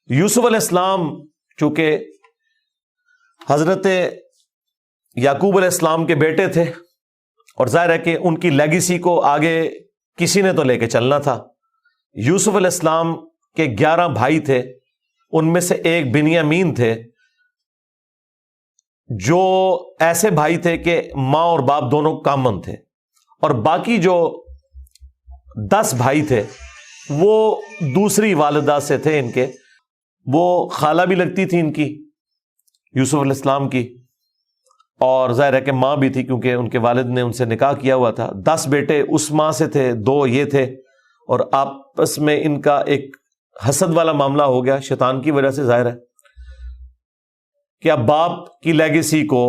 یوسف علیہ السلام چونکہ حضرت یعقوب علیہ السلام کے بیٹے تھے اور ظاہر ہے کہ ان کی لیگیسی کو آگے کسی نے تو لے کے چلنا تھا. یوسف علیہ السلام کے 11 بھائی تھے، ان میں سے ایک بنیامین تھے جو ایسے بھائی تھے کہ ماں اور باپ دونوں کامن تھے، اور باقی جو 10 بھائی تھے وہ دوسری والدہ سے تھے ان کے، وہ خالہ بھی لگتی تھی ان کی یوسف علیہ السلام کی، اور ظاہر ہے کہ ماں بھی تھی کیونکہ ان کے والد نے ان سے نکاح کیا ہوا تھا. 10 بیٹے اس ماں سے تھے، 2 یہ تھے، اور آپس میں ان کا ایک حسد والا معاملہ ہو گیا شیطان کی وجہ سے. ظاہر ہے کہ اب باپ کی لیگیسی کو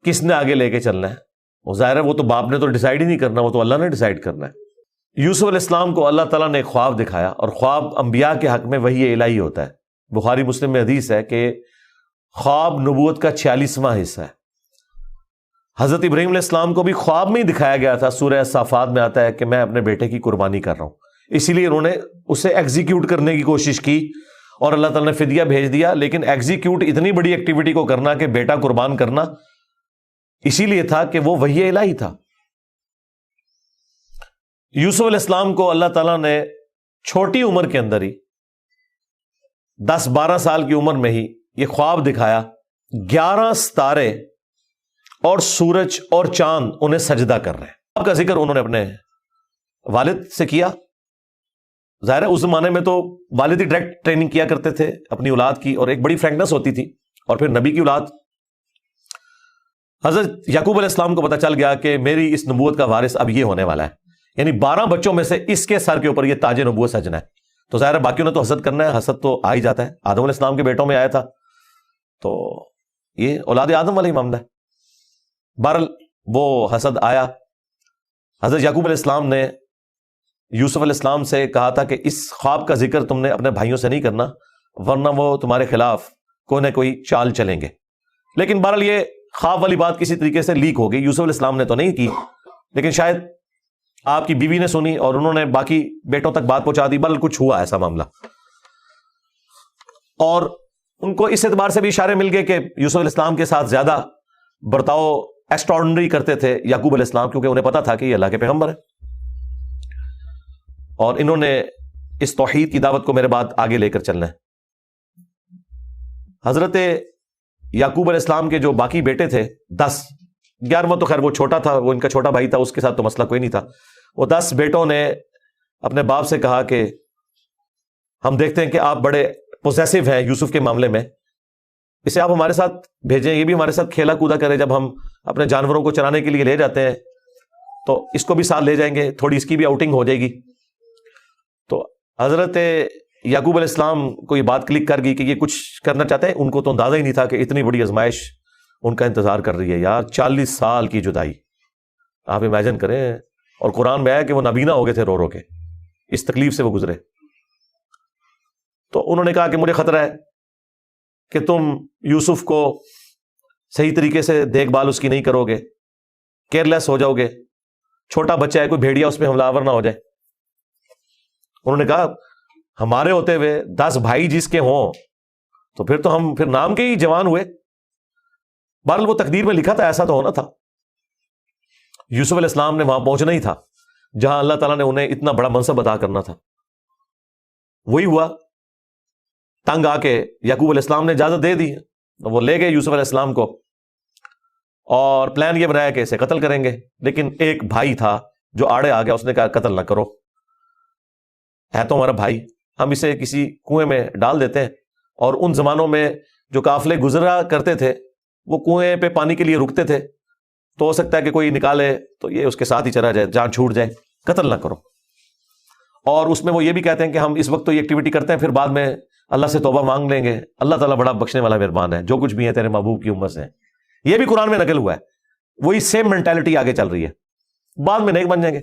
کس نے آگے لے کے چلنا ہے، وہ ظاہر ہے وہ تو باپ نے تو ڈیسائیڈ ہی نہیں کرنا، وہ تو اللہ نے ڈیسائیڈ کرنا ہے. یوسف علیہ السلام کو اللہ تعالیٰ نے ایک خواب دکھایا، اور خواب انبیاء کے حق میں وحی الہی ہوتا ہے. بخاری مسلم میں حدیث ہے کہ خواب نبوت کا 46واں حصہ ہے. حضرت ابراہیم علیہ السلام کو بھی خواب میں ہی دکھایا گیا تھا. سورہ صافات میں آتا ہے کہ میں اپنے بیٹے کی قربانی کر رہا ہوں، اسی لیے انہوں نے اسے ایگزیکیوٹ کرنے کی کوشش کی اور اللہ تعالیٰ نے فدیہ بھیج دیا. لیکن ایگزیکیوٹ اتنی بڑی ایکٹیویٹی کو کرنا کہ بیٹا قربان کرنا، اسی لیے تھا کہ وہ وحی الہی تھا. یوسف علیہ السلام کو اللہ تعالیٰ نے چھوٹی عمر کے اندر ہی 10-12 سال کی عمر میں ہی یہ خواب دکھایا. 11 ستارے اور سورج اور چاند انہیں سجدہ کر رہے ہیں. آپ کا ذکر انہوں نے اپنے والد سے کیا. ظاہر ہے اس زمانے میں تو والد ہی ڈائریکٹ ٹریننگ کیا کرتے تھے اپنی اولاد کی، اور ایک بڑی فرینکنس ہوتی تھی. اور پھر نبی کی اولاد حضرت یعقوب علیہ السلام کو پتہ چل گیا کہ میری اس نبوت کا وارث اب یہ ہونے والا ہے، یعنی 12 بچوں میں سے اس کے سر کے اوپر یہ تاج نبوت سجنا ہے. تو ظاہر ہے باقیوں نے تو حسد کرنا ہے، حسد تو آ ہی جاتا ہے. آدم علیہ السلام کے بیٹوں میں آیا تھا، تو یہ اولاد آدم والا ہی معاملہ ہے. بہرحال وہ حسد آیا. حضرت یعقوب علیہ السلام نے یوسف علیہ السلام سے کہا تھا کہ اس خواب کا ذکر تم نے اپنے بھائیوں سے نہیں کرنا، ورنہ وہ تمہارے خلاف کوئی نہ کوئی چال چلیں گے. لیکن بہرحال یہ خواب والی بات کسی طریقے سے لیک ہو گئی. یوسف علیہ السلام نے تو نہیں کی، لیکن شاید آپ کی بیوی نے سنی اور انہوں نے باقی بیٹوں تک بات پہنچا دی. بلکہ کچھ ہوا ایسا معاملہ، اور ان کو اس اعتبار سے بھی اشارے مل گئے کہ یوسف علیہ السلام کے ساتھ زیادہ برتاؤ ایکسٹراڈنری کرتے تھے یعقوب علیہ السلام، کیونکہ انہیں پتا تھا کہ یہ اللہ کے پیغمبر ہے، اور انہوں نے اس توحید کی دعوت کو میرے بعد آگے لے کر چلنا ہے. حضرت یعقوب علیہ السلام کے جو باقی بیٹے تھے 10، 11واں تو خیر وہ چھوٹا تھا، وہ ان کا چھوٹا بھائی تھا، اس کے ساتھ تو مسئلہ کوئی نہیں تھا. وہ 10 بیٹوں نے اپنے باپ سے کہا کہ ہم دیکھتے ہیں کہ آپ بڑے پوزیسو ہیں یوسف کے معاملے میں، اسے آپ ہمارے ساتھ بھیجیں، یہ بھی ہمارے ساتھ کھیلا کودا کرے. جب ہم اپنے جانوروں کو چرانے کے لیے لے جاتے ہیں تو اس کو بھی ساتھ لے جائیں گے، تھوڑی اس کی بھی آؤٹنگ ہو جائے گی. تو حضرت یعقوب علیہ السلام کو یہ بات کلک کر گئی کہ یہ کچھ کرنا چاہتے ہیں. ان کو تو اندازہ ہی نہیں تھا کہ اتنی بڑی آزمائش ان کا انتظار کر رہی ہے. یار 40 سال کی جدائی آپ امیجن کریں، اور قرآن میں آیا کہ وہ نابینا ہو گئے تھے رو رو کے، اس تکلیف سے وہ گزرے. تو انہوں نے کہا کہ مجھے خطرہ ہے کہ تم یوسف کو صحیح طریقے سے دیکھ بھال اس کی نہیں کرو گے، کیئرلیس ہو جاؤ گے، چھوٹا بچہ ہے، کوئی بھیڑیا اس پہ حملہ آور نہ ہو جائے. انہوں نے کہا ہمارے ہوتے ہوئے 10 بھائی جس کے ہوں تو پھر تو ہم پھر نام کے ہی جوان ہوئے. بہرحال وہ تقدیر میں لکھا تھا، ایسا تو ہونا تھا. یوسف علیہ السلام نے وہاں پہنچنا ہی تھا جہاں اللہ تعالیٰ نے انہیں اتنا بڑا منصب عطا کرنا تھا. وہی ہوا، تنگ آ کے یعقوب علیہ السلام نے اجازت دے دی، وہ لے گئے یوسف علیہ السلام کو، اور پلان یہ بنایا کہ اسے قتل کریں گے. لیکن ایک بھائی تھا جو آڑے آ گیا، اس نے کہا قتل نہ کرو، ہے تو ہمارا بھائی، ہم اسے کسی کنویں میں ڈال دیتے ہیں. اور ان زمانوں میں جو قافلے گزرا کرتے تھے وہ کنویں پہ پانی کے لیے رکتے تھے، تو ہو سکتا ہے کہ کوئی نکالے تو یہ اس کے ساتھ ہی چلا جائے، جان چھوٹ جائے، قتل نہ کرو. اور اس میں وہ یہ بھی کہتے ہیں کہ ہم اس وقت تو یہ ایکٹیویٹی کرتے ہیں، پھر بعد میں اللہ سے توبہ مانگ لیں گے، اللہ تعالیٰ بڑا بخشنے والا مہربان ہے، جو کچھ بھی ہے تیرے محبوب کی امت سے. یہ بھی قرآن میں نقل ہوا ہے. وہی سیم مینٹالٹی آگے چل رہی ہے، بعد میں نیک بن جائیں گے.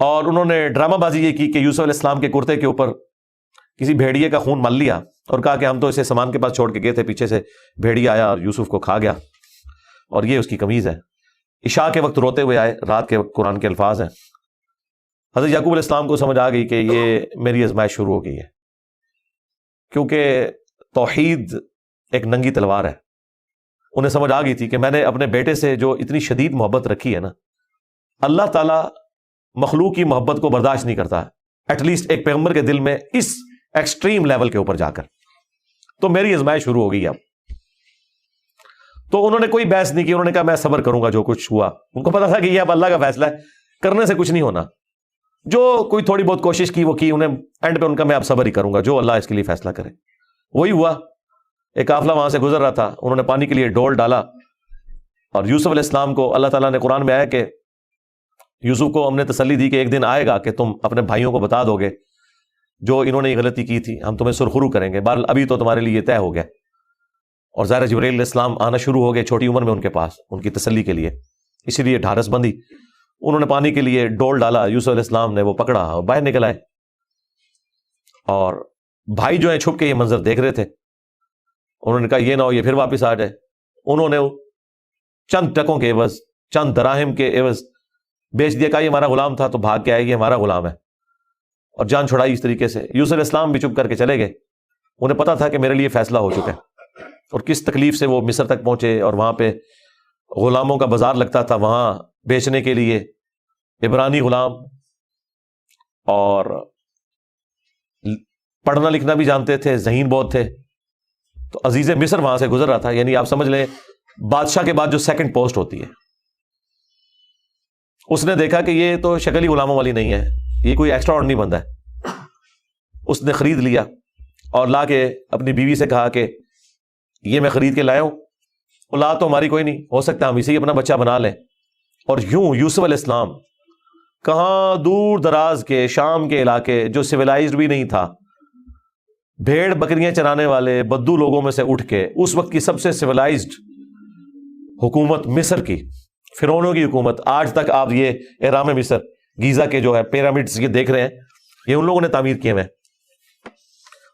اور انہوں نے ڈرامہ بازی یہ کی کہ یوسف علیہ السلام کے کرتے کے اوپر کسی بھیڑیے کا خون مل لیا اور کہا کہ ہم تو اسے سامان کے پاس چھوڑ کے گئے تھے، پیچھے سے بھیڑیا آیا اور یوسف کو کھا گیا، اور یہ اس کی قمیض ہے. عشاء کے وقت روتے ہوئے آئے، رات کے وقت قرآن کے الفاظ ہیں. حضرت یعقوب علیہ السلام کو سمجھ آ گئی کہ یہ میری آزمائش شروع ہو گئی ہے. کیونکہ توحید ایک ننگی تلوار ہے. انہیں سمجھ آ گئی تھی کہ میں نے اپنے بیٹے سے جو اتنی شدید محبت رکھی ہے نا، اللہ تعالیٰ مخلوق کی محبت کو برداشت نہیں کرتا، ایٹ لیسٹ ایک پیغمبر کے دل میں اس ایکسٹریم لیول کے اوپر جا کر. تو میری آزمائش شروع ہو گئی اب. تو انہوں نے کوئی بحث نہیں کی، انہوں نے کہا میں صبر کروں گا جو کچھ ہوا. ان کو پتا تھا کہ یہ اب اللہ کا فیصلہ ہے، کرنے سے کچھ نہیں ہونا. جو کوئی تھوڑی بہت کوشش کی وہ کی، انہیں اینڈ پہ ان کا میں اب صبر ہی کروں گا، جو اللہ اس کے لیے فیصلہ کرے. وہی ہوا. ایک قافلہ وہاں سے گزر رہا تھا، انہوں نے پانی کے لیے ڈول ڈالا، اور یوسف علیہ السلام کو اللہ تعالیٰ نے قرآن میں آیا کہ یوسف کو ہم نے تسلی دی کہ ایک دن آئے گا کہ تم اپنے بھائیوں کو بتا دو گے جو انہوں نے یہ غلطی کی تھی، ہم تمہیں سرخرو کریں گے. بہرحال ابھی تو تمہارے لیے طے ہو گیا. اور ظاہر جبرائیل علیہ السلام آنا شروع ہو گئے چھوٹی عمر میں ان کے پاس ان کی تسلی کے لیے، اسی لیے ڈھارس بندی. انہوں نے پانی کے لیے ڈول ڈالا، یوسف علیہ السلام نے وہ پکڑا اور باہر نکل آئے. اور بھائی جو ہیں چھپ کے یہ منظر دیکھ رہے تھے. انہوں نے کہا یہ نہ ہو یہ پھر واپس آ جائے. انہوں نے چند ٹکوں کے عوض، چند دراہم کے عوض بیچ دیا. کہا یہ ہمارا غلام تھا تو بھاگ کے آئے، یہ ہمارا غلام ہے، اور جان چھڑائی اس طریقے سے. یوسف علیہ السلام بھی چپ کر کے چلے گئے. انہیں پتا تھا کہ میرے لیے فیصلہ ہو چکا ہے. اور کس تکلیف سے وہ مصر تک پہنچے، اور وہاں پہ غلاموں کا بازار لگتا تھا وہاں بیچنے کے لیے، عبرانی غلام، اور پڑھنا لکھنا بھی جانتے تھے، ذہین بہت تھے. تو عزیز مصر وہاں سے گزر رہا تھا، یعنی آپ سمجھ لیں بادشاہ کے بعد جو سیکنڈ پوسٹ ہوتی ہے. اس نے دیکھا کہ یہ تو شکلی غلاموں والی نہیں ہے، یہ کوئی ایکسٹرا آرڈنری بندہ ہے. اس نے خرید لیا اور لا کے اپنی بیوی سے کہا کہ یہ میں خرید کے لایا ہوں، اولاد تو ہماری کوئی نہیں، ہو سکتا ہم اسے ہی اپنا بچہ بنا لیں. اور یوں یوسف علیہ السلام کہاں دور دراز کے شام کے علاقے جو سویلائزڈ بھی نہیں تھا، بھیڑ بکریاں چرانے والے بدو لوگوں میں سے اٹھ کے اس وقت کی سب سے سویلائزڈ حکومت مصر کی، فرعونوں کی حکومت، آج تک آپ یہ اہرام مصر گیزا کے جو ہے پیرامڈز یہ دیکھ رہے ہیں، یہ ان لوگوں نے تعمیر کیے ہوئے.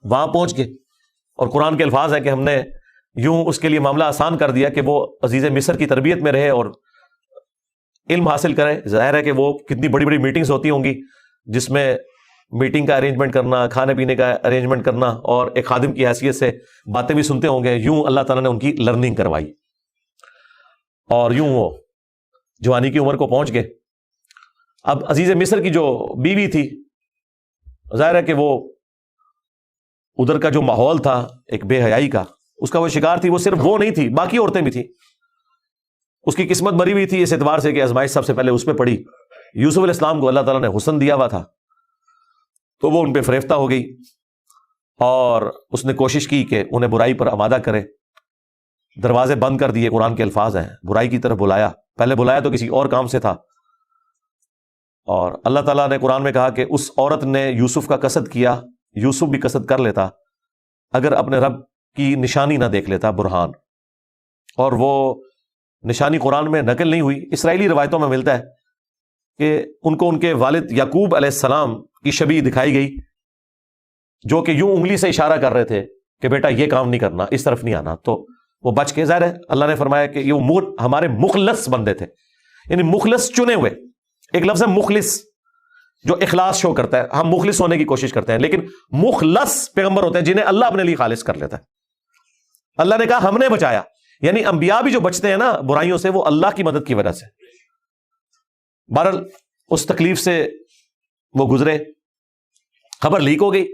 وہاں پہنچ کے، اور قرآن کے الفاظ ہیں کہ ہم نے یوں اس کے لیے معاملہ آسان کر دیا کہ وہ عزیز مصر کی تربیت میں رہے اور علم حاصل کرے. ظاہر ہے کہ وہ کتنی بڑی بڑی میٹنگز ہوتی ہوں گی جس میں میٹنگ کا ارینجمنٹ کرنا، کھانے پینے کا ارینجمنٹ کرنا، اور ایک خادم کی حیثیت سے باتیں بھی سنتے ہوں گے. یوں اللہ تعالیٰ نے ان کی لرننگ کروائی، اور یوں وہ جوانی کی عمر کو پہنچ گئے. اب عزیز مصر کی جو بیوی تھی، ظاہر ہے کہ وہ ادھر کا جو ماحول تھا ایک بے حیائی کا، اس کا وہ شکار تھی. وہ صرف وہ نہیں تھی، باقی عورتیں بھی تھیں. اس کی قسمت مری ہوئی تھی اس اعتبار سے کہ آزمائش سب سے پہلے اس پہ پڑی. یوسف علیہ السلام کو اللہ تعالیٰ نے حسن دیا ہوا تھا، تو وہ ان پہ فریفتہ ہو گئی، اور اس نے کوشش کی کہ انہیں برائی پر آمادہ کرے. دروازے بند کر دیے، قرآن کے الفاظ ہیں، برائی کی طرف بلایا. پہلے بلایا تو کسی اور کام سے تھا، اور اللہ تعالیٰ نے قرآن میں کہا کہ اس عورت نے یوسف کا قصد کیا، یوسف بھی قصد کر لیتا اگر اپنے رب کی نشانی نہ دیکھ لیتا، برہان. اور وہ نشانی قرآن میں نقل نہیں ہوئی، اسرائیلی روایتوں میں ملتا ہے کہ ان کو ان کے والد یعقوب علیہ السلام کی شبیہ دکھائی گئی، جو کہ یوں انگلی سے اشارہ کر رہے تھے کہ بیٹا یہ کام نہیں کرنا، اس طرف نہیں آنا. تو وہ بچ کے، ظاہر ہے اللہ نے فرمایا کہ یہ ہمارے مخلص بندے تھے، یعنی مخلص چنے ہوئے. ایک لفظ ہے مخلص جو اخلاص شو کرتا ہے. ہم مخلص ہونے کی کوشش کرتے ہیں، لیکن مخلص پیغمبر ہوتے ہیں جنہیں اللہ اپنے لیے خالص کر لیتا ہے. اللہ نے کہا ہم نے بچایا، یعنی انبیاء بھی جو بچتے ہیں نا برائیوں سے، وہ اللہ کی مدد کی وجہ سے. بہرحال اس تکلیف سے وہ گزرے. خبر لیک ہو گئی،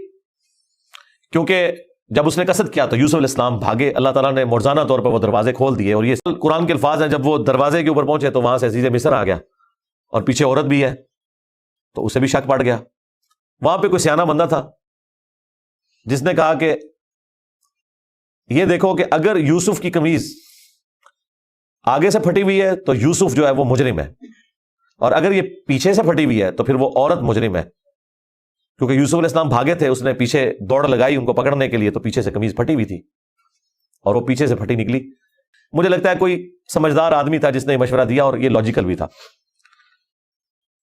کیونکہ جب اس نے قصد کیا تو یوسف علیہ السلام بھاگے. اللہ تعالیٰ نے مرزانہ طور پر وہ دروازے کھول دیے، اور یہ قرآن کے الفاظ ہیں. جب وہ دروازے کے اوپر پہنچے تو وہاں سے عزیز مصر آ گیا، اور پیچھے عورت بھی ہے، تو اسے بھی شک پڑ گیا. وہاں پہ کوئی سیانہ بندہ تھا جس نے کہا کہ یہ دیکھو کہ اگر یوسف کی قمیض آگے سے پھٹی ہوئی ہے تو یوسف جو ہے وہ مجرم ہے، اور اگر یہ پیچھے سے پھٹی ہوئی ہے تو پھر وہ عورت مجرم ہے. کیونکہ یوسف علیہ السلام بھاگے تھے، اس نے پیچھے دوڑ لگائی ان کو پکڑنے کے لیے، تو پیچھے سے قمیض پھٹی ہوئی تھی اور وہ پیچھے سے پھٹی نکلی. مجھے لگتا ہے کوئی سمجھدار آدمی تھا جس نے مشورہ دیا، اور یہ لاجیکل بھی تھا.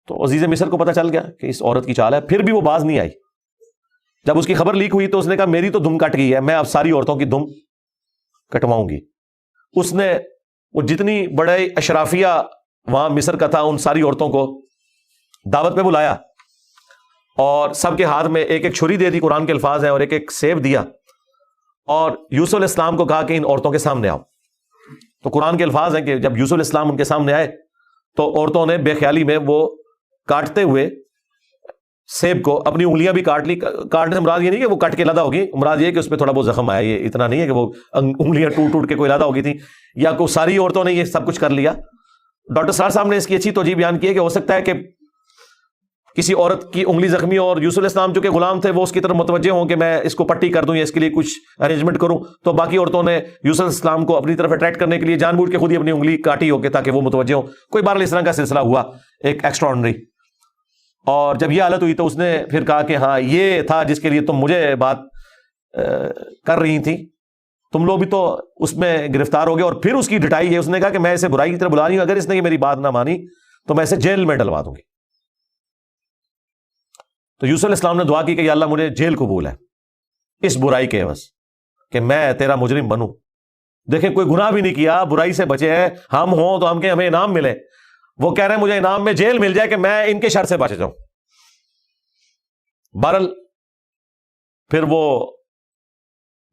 تو عزیز مصر کو پتہ چل گیا کہ اس عورت کی چال ہے. پھر بھی وہ باز نہیں آئی. جب اس کی خبر لیک ہوئی تو اس نے کہا میری تو دم کٹ گئی ہے، میں اب ساری عورتوں کی دم کٹواؤں گی. اس نے وہ جتنی بڑے اشرافیہ وہاں مصر کا تھا ان ساری عورتوں کو دعوت پہ بلایا، اور سب کے ہاتھ میں ایک ایک چھری دے دی، قرآن کے الفاظ ہیں، اور ایک ایک سیب دیا. اور یوسف علیہ السلام کو کہا کہ ان عورتوں کے سامنے آؤ. تو قرآن کے الفاظ ہیں کہ جب یوسف علیہ السلام ان کے سامنے آئے تو عورتوں نے بے خیالی میں وہ کاٹتے ہوئے سیب کو اپنی انگلیاں بھی کاٹ لی. کاٹنے سے مراد یہ نہیں کہ وہ کٹ کے لدا ہوگی, مراد یہ کہ اس پہ تھوڑا بہت زخم آیا, یہ اتنا نہیں ہے کہ وہ انگلیاں ٹوٹ ٹوٹ کے کوئی لدا ہوگی تھی یا کوئی ساری عورتوں نے یہ سب کچھ کر لیا. ڈاکٹر سار صاحب نے اس کی اچھی توجہ بیان کی ہے کہ ہو سکتا ہے کہ کسی عورت کی انگلی زخمی اور یوسف علیہ السلام جو کہ غلام تھے وہ اس کی طرف متوجہ ہوں کہ میں اس کو پٹی کر دوں یا اس کے لیے کچھ ارینجمنٹ کروں, تو باقی عورتوں نے یوسف علیہ السلام کو اپنی طرف اٹریکٹ کرنے کے لیے جان بوجھ کے خود ہی اپنی انگلی کاٹی ہو کے تاکہ وہ متوجہ ہوں. کوئی بار اس طرح کا سلسلہ ہوا ایک ایکسٹراڈنری. اور جب یہ حالت ہوئی تو اس نے پھر کہا کہ ہاں یہ تھا جس کے لیے تم مجھے بات کر رہی تھی, تم لوگ بھی تو اس میں گرفتار ہو گئے. اور پھر اس کی ڈٹائی ہے, اس نے کہا کہ میں اسے برائی کی طرف بلا رہی ہوں, اگر اس نے یہ میری بات نہ مانی تو میں اسے جیل میں ڈلوا دوں گی. تو یوسف علیہ السلام نے دعا کی کہ یا اللہ مجھے جیل قبول ہے اس برائی کے عوض کہ میں تیرا مجرم بنوں. دیکھیں کوئی گناہ بھی نہیں کیا, برائی سے بچے ہیں. ہم ہوں تو ہم کہ ہمیں انعام ملے, وہ کہہ رہے ہیں مجھے انعام میں جیل مل جائے کہ میں ان کے شر سے بچ جاؤں. بہرحال پھر وہ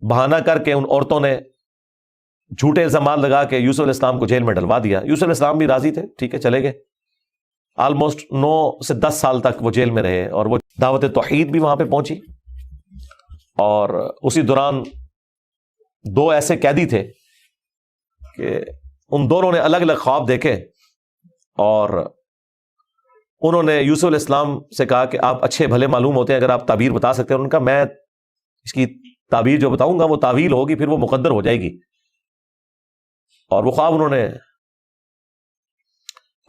بہانہ کر کے ان عورتوں نے جھوٹے الزامات لگا کے یوسف علیہ السلام کو جیل میں ڈلوا دیا. یوسف علیہ السلام بھی راضی تھے, ٹھیک ہے چلے گئے. آلموسٹ 9 سے 10 سال تک وہ جیل میں رہے اور وہ دعوت توحید بھی وہاں پہ پہنچی. اور اسی دوران 2 ایسے قیدی تھے کہ ان دونوں نے الگ الگ خواب دیکھے اور انہوں نے یوسف علیہ السلام سے کہا کہ آپ اچھے بھلے معلوم ہوتے ہیں, اگر آپ تعبیر بتا سکتے ہیں. ان کا میں اس کی تعبیر جو بتاؤں گا وہ تعویل ہوگی, پھر وہ مقدر ہو جائے گی. اور وہ خواب انہوں نے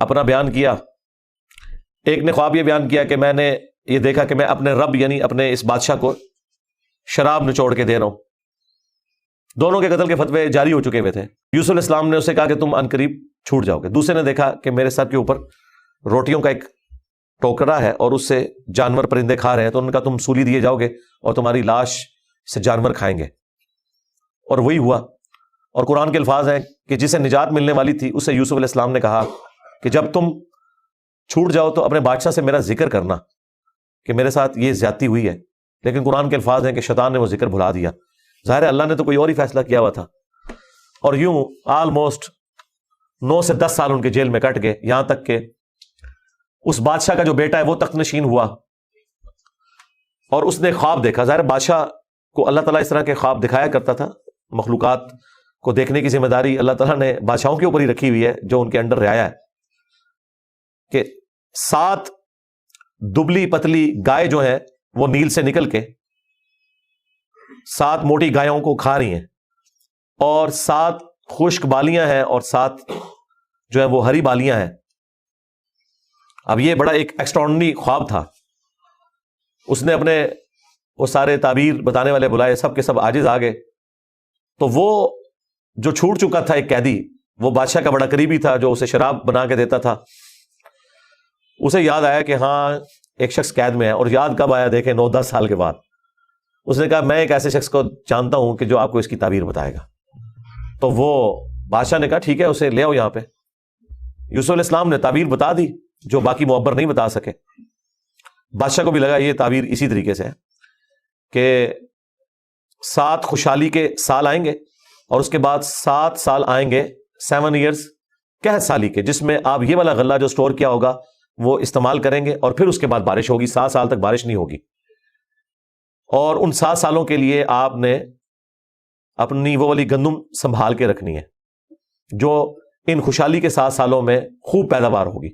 اپنا بیان کیا. ایک نے خواب یہ بیان کیا کہ میں نے یہ دیکھا کہ میں اپنے رب یعنی اپنے اس بادشاہ کو شراب نچوڑ کے دے رہا ہوں. دونوں کے قتل کے فتوے جاری ہو چکے ہوئے تھے. یوسف علیہ السلام نے اسے کہا کہ تم عنقریب چھوٹ جاؤ گے. دوسرے نے دیکھا کہ میرے سر کے اوپر روٹیوں کا ایک ٹوکرا ہے اور اس سے جانور پرندے کھا رہے ہیں, تو ان کا تم سولی دیے جاؤ گے اور تمہاری لاش سے جانور کھائیں گے. اور وہی ہوا. اور قرآن کے الفاظ ہیں کہ جسے نجات ملنے والی تھی اسے یوسف علیہ السلام نے کہا کہ جب تم چھوٹ جاؤ تو اپنے بادشاہ سے میرا ذکر کرنا کہ میرے ساتھ یہ زیادتی ہوئی ہے. لیکن قرآن کے الفاظ ہیں کہ شیطان نے وہ ذکر بھلا دیا. ظاہر ہے اللہ نے تو کوئی اور ہی فیصلہ کیا ہوا تھا. اور یوں آلموسٹ 9 سے 10 سال ان کے جیل میں کٹ گئے, یہاں تک کہ اس بادشاہ کا جو بیٹا ہے وہ تخت نشین ہوا اور اس نے خواب دیکھا. ظاہر بادشاہ کو اللہ تعالیٰ اس طرح کے خواب دکھایا کرتا تھا. مخلوقات کو دیکھنے کی ذمہ داری اللہ تعالیٰ نے بادشاہوں کے اوپر ہی رکھی ہوئی ہے جو ان کے انڈر رعایا ہے. کہ 7 دبلی پتلی گائے جو ہیں وہ نیل سے نکل کے 7 موٹی گایوں کو کھا رہی ہیں, اور 7 خشک بالیاں ہیں اور 7 جو ہے وہ ہری بالیاں ہیں. اب یہ بڑا ایک ایکسٹراڈنری خواب تھا. اس نے اپنے وہ سارے تعبیر بتانے والے بلائے, سب کے سب عاجز آ گئے. تو وہ جو چھوٹ چکا تھا ایک قیدی, وہ بادشاہ کا بڑا قریبی تھا جو اسے شراب بنا کے دیتا تھا, اسے یاد آیا کہ ہاں ایک شخص قید میں ہے. اور یاد کب آیا دیکھیں 9-10 سال کے بعد. اس نے کہا میں ایک ایسے شخص کو جانتا ہوں کہ جو آپ کو اس کی تعبیر بتائے گا. تو وہ بادشاہ نے کہا ٹھیک ہے اسے لے آؤ یہاں پہ. یوسف علیہ السلام نے تعبیر بتا دی جو باقی معبر نہیں بتا سکے. بادشاہ کو بھی لگا یہ تعبیر اسی طریقے سے ہے کہ 7 خوشحالی کے سال آئیں گے اور اس کے بعد 7 سال آئیں گے 7 ایئرز قحط سالی کے, جس میں آپ یہ والا غلہ جو سٹور کیا ہوگا وہ استعمال کریں گے, اور پھر اس کے بعد بارش ہوگی. 7 سال تک بارش نہیں ہوگی. اور ان 7 سالوں کے لیے آپ نے اپنی وہ والی گندم سنبھال کے رکھنی ہے جو ان خوشحالی کے 7 سالوں میں خوب پیداوار ہوگی.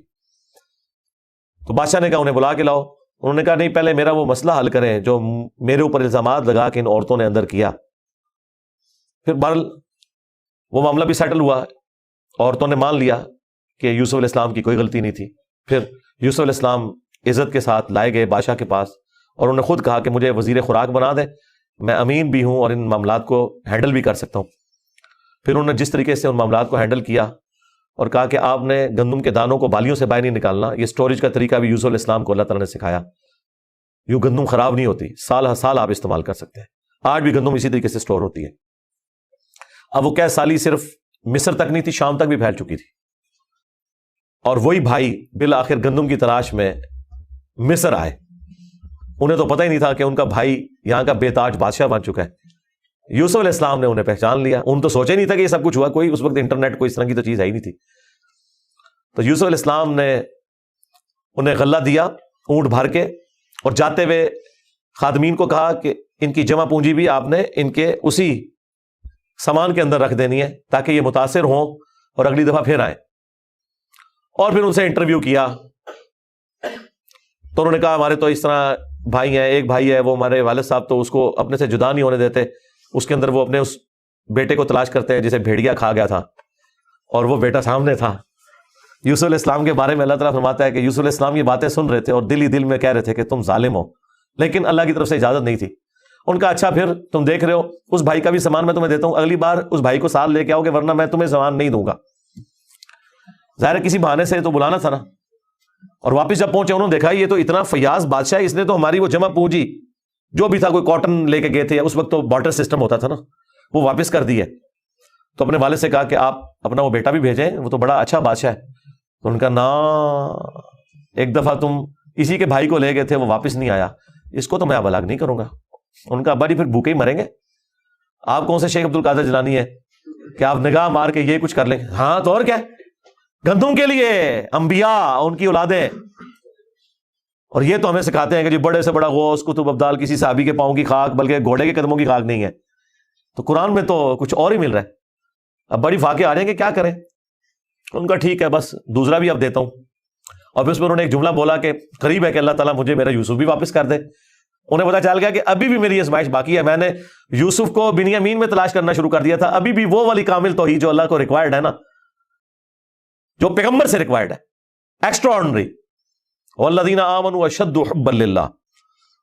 تو بادشاہ نے کہا انہیں بلا کے لاؤ. انہوں نے کہا نہیں, پہلے میرا وہ مسئلہ حل کریں جو میرے اوپر الزامات لگا کے ان عورتوں نے اندر کیا. پھر بہرحال وہ معاملہ بھی سیٹل ہوا. عورتوں نے مان لیا کہ یوسف علیہ السلام کی کوئی غلطی نہیں تھی. پھر یوسف علیہ السلام عزت کے ساتھ لائے گئے بادشاہ کے پاس, اور انہوں نے خود کہا کہ مجھے وزیر خوراک بنا دیں, میں امین بھی ہوں اور ان معاملات کو ہینڈل بھی کر سکتا ہوں. پھر انہوں نے جس طریقے سے ان معاملات کو ہینڈل کیا اور کہا کہ آپ نے گندم کے دانوں کو بالیوں سے باہر نہیں نکالنا. یہ سٹوریج کا طریقہ بھی یوسف علیہ السلام کو اللہ تعالیٰ نے سکھایا. یوں گندم خراب نہیں ہوتی, سال ہر سال آپ استعمال کر سکتے ہیں. آج بھی گندم اسی طریقے سے سٹور ہوتی ہے. اب وہ قحط سالی صرف مصر تک نہیں تھی, شام تک بھی پھیل چکی تھی. اور وہی بھائی بالآخر گندم کی تلاش میں مصر آئے. انہیں تو پتہ ہی نہیں تھا کہ ان کا بھائی یہاں کا بے تاج بادشاہ بن چکا ہے. یوسف علیہ السلام نے انہیں پہچان لیا. ان تو سوچا ہی نہیں تھا کہ یہ سب کچھ ہوا, کوئی اس وقت انٹرنیٹ کوئی اس طرح کی تو چیز ہے ہی نہیں تھی. تو یوسف علیہ السلام نے انہیں غلہ دیا اونٹ بھر کے, اور جاتے ہوئے خادمین کو کہا کہ ان کی جمع پونجی بھی آپ نے ان کے اسی سامان کے اندر رکھ دینی ہے تاکہ یہ متاثر ہوں اور اگلی دفعہ پھر آئیں. اور پھر ان سے انٹرویو کیا تو انہوں نے کہا ہمارے تو اس طرح بھائی ہیں, ایک بھائی ہے وہ ہمارے والد صاحب تو اس کو اپنے سے جدا نہیں ہونے دیتے, اس کے اندر وہ اپنے اس بیٹے کو تلاش کرتے ہیں جسے بھیڑیا کھا گیا تھا, اور وہ بیٹا سامنے تھا. یوسف علیہ السلام کے بارے میں اللہ تعالیٰ فرماتا ہے کہ یوسف علیہ السلام یہ باتیں سن رہے تھے اور دل ہی دل میں کہہ رہے تھے کہ تم ظالم ہو, لیکن اللہ کی طرف سے اجازت نہیں تھی. ان کا اچھا پھر تم دیکھ رہے ہو اس بھائی کا بھی سامان میں تمہیں دیتا ہوں, اگلی بار اس بھائی کو ساتھ لے کے آؤ گے ورنہ میں تمہیں سامان نہیں دوں گا. ظاہر کسی بہانے سے تو بلانا تھا نا. اور واپس جب پہنچے انہوں نے دیکھا یہ تو اتنا فیاض بادشاہ ہے, اس نے تو ہماری وہ جمع پونجی جو بھی تھا, کوئی کاٹن لے کے گئے تھے, اس وقت تو بارٹر سسٹم ہوتا تھا نا, وہ واپس کر دی ہے. تو اپنے والد سے کہا کہ آپ اپنا وہ بیٹا بھی بھیجیں, وہ تو بڑا اچھا بادشاہ ہے. تو ان کا نا ایک دفعہ تم اسی کے بھائی کو لے گئے تھے وہ واپس نہیں آیا, اس کو تو میں اب الگ نہیں کروں گا. ان کا ابا جی پھر بھوکے ہی مریں گے. آپ کون سے شیخ عبد القادر جیلانی ہے کہ آپ نگاہ مار کے یہ کچھ کر لیں؟ ہاں تو اور کیا, گندم کے لیے انبیاء ان کی اولادیں. اور یہ تو ہمیں سکھاتے ہیں کہ جی بڑے سے بڑا غوث قطب ابدال کسی صحابی کے پاؤں کی خاک بلکہ گھوڑے کے قدموں کی خاک نہیں ہے. تو قرآن میں تو کچھ اور ہی مل رہا ہے. اب بڑی فاقے آ رہے ہیں کہ کیا کریں. ان کا ٹھیک ہے بس دوسرا بھی اب دیتا ہوں. اور پھر اس میں انہوں نے ایک جملہ بولا کہ قریب ہے کہ اللہ تعالیٰ مجھے میرا یوسف بھی واپس کر دے. انہیں پتا چل گیا کہ ابھی بھی میری آزمائش باقی ہے. میں نے یوسف کو بنیامین میں تلاش کرنا شروع کر دیا تھا, ابھی بھی وہ والی کامل توحید جو اللہ کو ریکوائرڈ ہے نا, جو پیغمبر سے ریکوائرڈ ہے, ایکسٹرا آرڈنری, والذین آمنوا اشد حبا للہ,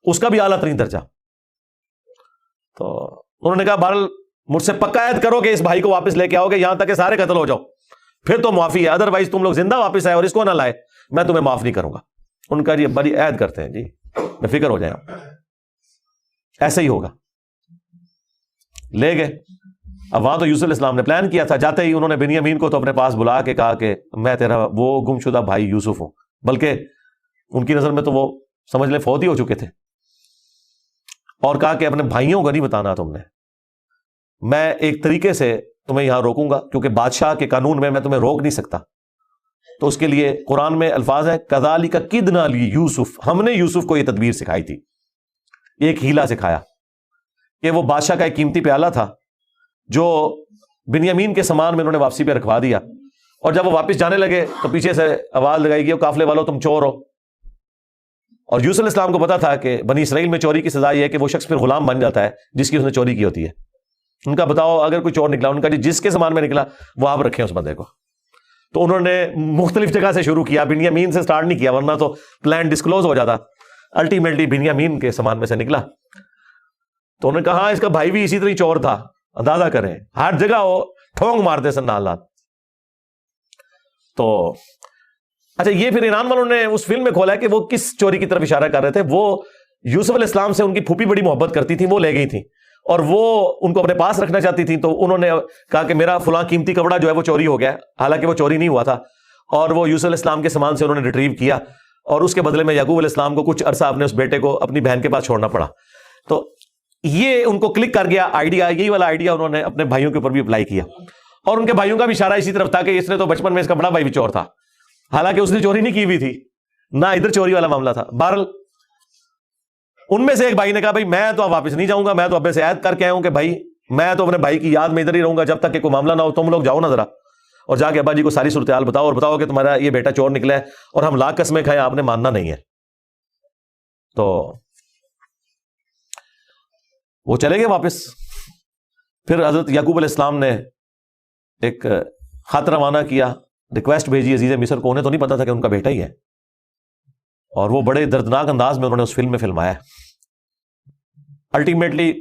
اس کا بھی اعلیٰ ترین درجہ. تو انہوں نے کہا بہرحال مجھ سے پکا عہد کرو کہ اس بھائی کو واپس لے کے آؤ گے یہاں تک کہ سارے قتل ہو جاؤ, پھر تو معافی ہے, ادروائز تم لوگ زندہ واپس آئے اور اس کو نہ لائے میں تمہیں معاف نہیں کروں گا. ان کا جی بڑی عہد کرتے ہیں, جی میں فکر ہو جائیں آپ, ایسے ہی ہوگا. لے گئے. اب وہاں تو یوسف علیہ السلام نے پلان کیا تھا, جاتے ہی انہوں نے بنیامین کو تو اپنے پاس بلا کے کہا کہ میں تیرا وہ گم شدہ بھائی یوسف ہوں, بلکہ ان کی نظر میں تو وہ سمجھ لیں فوت ہی ہو چکے تھے, اور کہا کہ اپنے بھائیوں کو نہیں بتانا تم نے, میں ایک طریقے سے تمہیں یہاں روکوں گا کیونکہ بادشاہ کے قانون میں تمہیں روک نہیں سکتا. تو اس کے لیے قرآن میں الفاظ ہیں کذالک کدنا لیوسف, ہم نے یوسف کو یہ تدبیر سکھائی تھی, ایک ہیلا سکھایا کہ وہ بادشاہ کا ایک قیمتی پیالہ تھا جو بنیامین کے سامان میں انہوں نے واپسی پہ رکھوا دیا, اور جب وہ واپس جانے لگے تو پیچھے سے آواز لگائی گئی قافلے والوں تم چور ہو. اور یوسف علیہ السلام کو پتا تھا کہ بنی اسرائیل میں چوری کی سزا یہ ہے کہ وہ شخص پھر غلام بن جاتا ہے جس کی اس نے چوری کی ہوتی ہے. ان کا بتاؤ اگر کوئی چور نکلا, ان کا جس کے سامان میں نکلا وہ آپ رکھیں اس بندے کو. تو انہوں نے مختلف جگہ سے شروع کیا, بنیامین سے سٹارٹ نہیں کیا ورنہ تو پلان ڈسکلوز ہو جاتا. الٹیمیٹلی بنیامین کے سامان میں سے نکلا. تو انہوں نے کہا اس کا بھائی بھی اسی طرح چور تھا, اندازہ کریں ہر جگہ وہ ٹھونگ مارتے سن حالات. تو اچھا یہ پھر ایران والوں نے اس فلم میں کھولا ہے کہ وہ کس چوری کی طرف اشارہ کر رہے تھے. وہ یوسف علیہ السلام سے ان کی پھوپھی بڑی محبت کرتی تھی, وہ لے گئی تھی اور وہ ان کو اپنے پاس رکھنا چاہتی تھی. تو انہوں نے کہا کہ میرا فلاں قیمتی کپڑا جو ہے وہ چوری ہو گیا, حالانکہ وہ چوری نہیں ہوا تھا, اور وہ یوسف علیہ السلام کے سامان سے انہوں نے ریٹریو کیا, اور اس کے بدلے میں یعقوب علیہ السلام کو کچھ عرصہ اپنے اس بیٹے کو اپنی بہن کے پاس چھوڑنا پڑا. تو یہ ان کو کلک کر گیا آئیڈیا, یہی والا آئیڈیا انہوں نے اپنے بھائیوں کے اوپر بھی اپلائی کیا, اور ان کے بھائیوں کا بھی اشارہ اسی طرف تھا کہ اس نے تو بچپن میں اس کا بڑا بھائی بھی چور تھا, حالانکہ اس نے چوری نہیں کی ہوئی تھی, نہ ادھر چوری والا معاملہ تھا. بہرحال ان میں سے ایک بھائی نے کہا بھائی میں تو اب واپس نہیں جاؤں گا, میں تو ابے سے عہد کر کے آیا ہوں کہ بھائی میں تو اپنے بھائی کی یاد میں ادھر ہی رہوں گا جب تک کہ کوئی معاملہ نہ ہو. تم لوگ جاؤ نا ذرا اور جا کے ابا جی کو ساری صورتحال بتاؤ, اور بتاؤ کہ تمہارا یہ بیٹا چور نکلا ہے اور ہم لاکھ قسمیں کھائیں آپ نے ماننا نہیں ہے. تو وہ چلے گئے واپس. پھر حضرت یعقوب علیہ السلام نے ایک خط روانہ کیا, ریکویسٹ بھیجی عزیز مصر کو. انہیں تو نہیں پتا تھا کہ ان کا بیٹا ہی ہے, اور وہ بڑے دردناک انداز میں انہوں نے اس فلم میں فلمایا. الٹیمیٹلی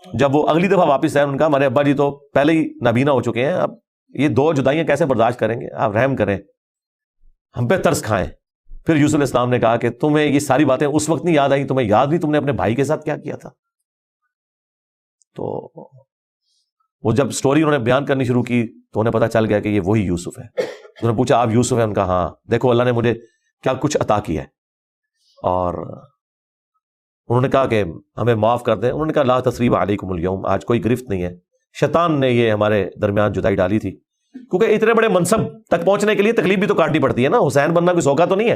جب وہ اگلی دفعہ واپس آئے, ان کا ہمارے ابا جی تو پہلے ہی نابینا ہو چکے ہیں, اب یہ 2 جدائیاں کیسے برداشت کریں گے, آپ رحم کریں, ہم پہ ترس کھائیں. پھر یوسف علیہ السلام نے کہا کہ تمہیں یہ ساری باتیں اس وقت نہیں یاد آئی, تمہیں یاد نہیں تم نے اپنے بھائی کے ساتھ کیا کیا تھا. تو وہ جب سٹوری انہوں نے بیان کرنی شروع کی تو انہیں پتا چل گیا کہ یہ وہی یوسف ہے. انہوں نے پوچھا آپ یوسف ہیں؟ ان کا ہاں. دیکھو اللہ نے مجھے کیا کچھ عطا کیا ہے. اور انہوں نے کہا کہ ہمیں معاف کر دیں. انہوں نے کہا لا تثریب علیکم اليوم، آج کوئی گرفت نہیں ہے. شیطان نے یہ ہمارے درمیان جدائی ڈالی تھی، کیونکہ اتنے بڑے منصب تک پہنچنے کے لیے تکلیف بھی تو کاٹنی پڑتی ہے نا. حسین بننا کوئی سوکھا تو نہیں ہے.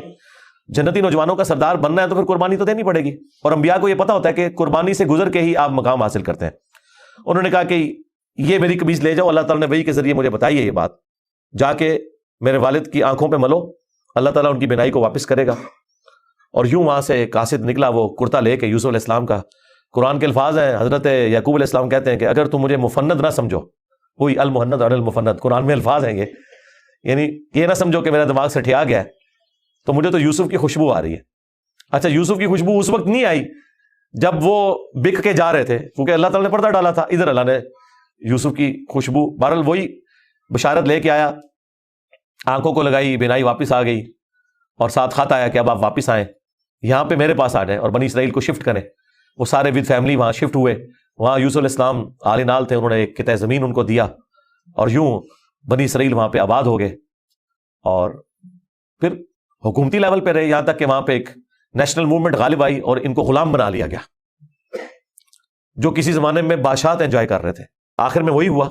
جنتی نوجوانوں کا سردار بننا ہے تو پھر قربانی تو دینی پڑے گی، اور انبیاء کو یہ پتا ہوتا ہے کہ قربانی سے گزر کے ہی آپ مقام حاصل کرتے ہیں. انہوں نے کہا کہ یہ میری قمیض لے جاؤ، اللہ تعالیٰ نے وحی کے ذریعے مجھے بتائی ہے یہ بات، جا کے میرے والد کی آنکھوں پہ ملو، اللہ تعالیٰ ان کی بینائی کو واپس کرے گا. اور یوں وہاں سے قاصد نکلا وہ کرتا لے کے یوسف علیہ السلام کا. قرآن کے الفاظ ہیں، حضرت یعقوب علیہ السلام کہتے ہیں کہ اگر تم مجھے مفند نہ سمجھو، وہی المحند اور المفند قرآن میں الفاظ ہیں یہ، یعنی یہ نہ سمجھو کہ میرا دماغ سے ٹھیا گیا ہے، تو مجھے تو یوسف کی خوشبو آ رہی ہے. اچھا یوسف کی خوشبو اس وقت نہیں آئی جب وہ بک کے جا رہے تھے، کیونکہ اللہ تعالیٰ نے پردہ ڈالا تھا. ادھر اللہ نے یوسف کی خوشبو، بہرحال وہی بشارت لے کے آیا، آنکھوں کو لگائی، بینائی واپس آ گئی، اور ساتھ خط آیا کہ اب آپ واپس آئیں، یہاں پہ میرے پاس آ جائیں اور بنی اسرائیل کو شفٹ کریں. وہ سارے ود فیملی وہاں شفٹ ہوئے. وہاں یوسف علیہ السلام آل نال تھے، انہوں نے ایک قطع زمین ان کو دیا، اور یوں بنی اسرائیل وہاں پہ آباد ہو گئے. اور پھر حکومتی لیول پہ رہے، یہاں تک کہ وہاں پہ ایک نیشنل موومنٹ غالب آئی اور ان کو غلام بنا لیا گیا، جو کسی زمانے میں بادشاہت انجوائے کر رہے تھے. آخر میں وہی ہوا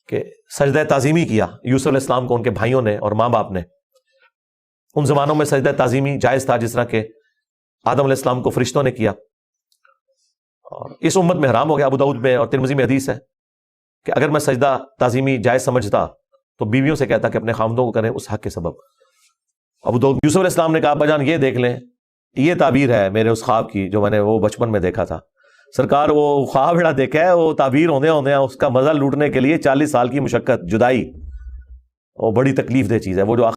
کہ سجدہ تعظیمی کیا یوسف علیہ السلام کو ان کے بھائیوں نے اور ماں باپ نے. ان زمانوں میں سجدہ تعظیمی جائز تھا، جس طرح کہ آدم علیہ السلام کو فرشتوں نے کیا، اور اس امت میں حرام ہو گیا. ابو داؤد میں اور ترمذی میں حدیث ہے کہ اگر میں سجدہ تعظیمی جائز سمجھتا تو بیویوں سے کہتا کہ اپنے خامدوں کو کریں اس حق کے سبب. ابو داؤد. یوسف علیہ السلام نے کہا ابا جان یہ دیکھ لیں، یہ تعبیر ہے میرے اس خواب کی جو میں نے وہ بچپن میں دیکھا تھا. سرکار وہ خواب بڑا دیکھا ہے، وہ تعبیر ہونے اس کا مزہ لوٹنے کے لیے 40 سال کی مشقت، جدائی، وہ بڑی تکلیف دہ چیز ہے. وہ جو